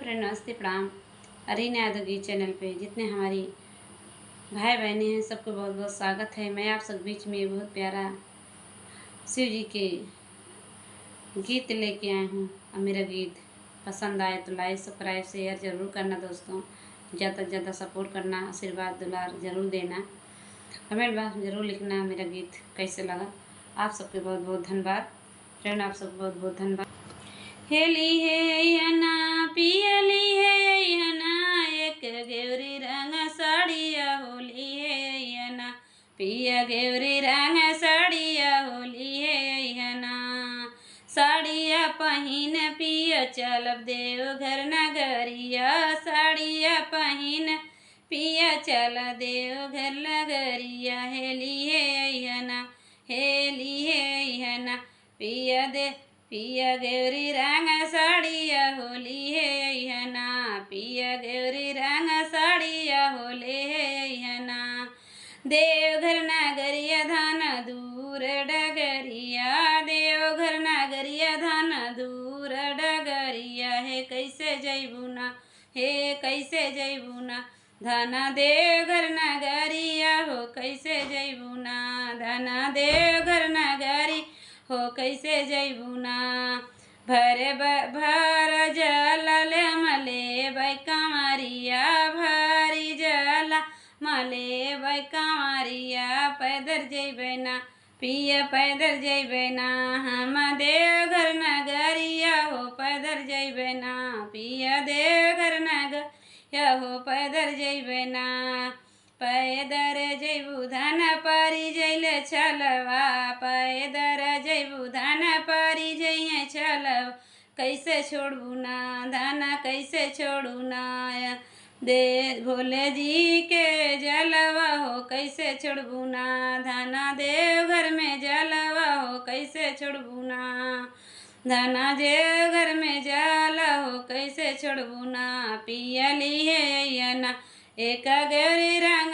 Friend, नमस्ते, प्रणाम। Arena Yadav की चैनल पे जितने हमारी भाई बहनें हैं सबको बहुत बहुत स्वागत है। मैं आप सब बीच में बहुत प्यारा शिव जी के गीत लेके आई हूँ। और मेरा गीत पसंद आए तो लाइक सब्सक्राइब शेयर ज़रूर करना दोस्तों। ज़्यादा से ज़्यादा सपोर्ट करना, आशीर्वाद दुलार ज़रूर देना, कमेंट बॉक्स ज़रूर लिखना मेरा गीत कैसे लगा। आप सबके बहुत बहुत धन्यवाद फ्रेंड, आप सबको बहुत बहुत धन्यवाद। हेली है ना पियली है ना एक गेवरी रंग साड़िया होली है ना पिया गेवरी रंग साड़िया होली है ना साड़िया पहिन पिया चलब देव घर नगरिया साड़िया पहिन पिया चल देव घर नगरिया हेली है ना हेली है ना पिया दे पिया गौरी रंग साड़िया होली है ना पिया गौरी रंग साड़िया होले है ना देवघर नगरिया धान दूर डगरिया देवघर नगरिया धान दूर डगरिया है कैसे जैबू ना हे कैसे जैबू ना धना देवघर नगरिया हो कैसे जैबू ना धना देवघर नगरी हो कैसे जैबू ना भर जल मले बै कांवरिया भरी जल मले बै कांवरिया पैदल जैबे ना पिया पैदल जैबे ना हम देवघर नगरिया हो पैदल जैबे ना पिया देवघर नगरिया हो पैदल जैबे ना पैदर जैबू धन परी जैले चलवा पैदर जैबू धन परी जइए चलव कैसे छोड़ू ना धना कैसे छोड़ू ना दे भोले जी के जलवा हो कैसे छोड़ू ना धना देवघर में जलवा हो कैसे छोड़ू ना धना देवघर में जल हो कैसे छोड़ू ना पियली है ना एक गौरी रंग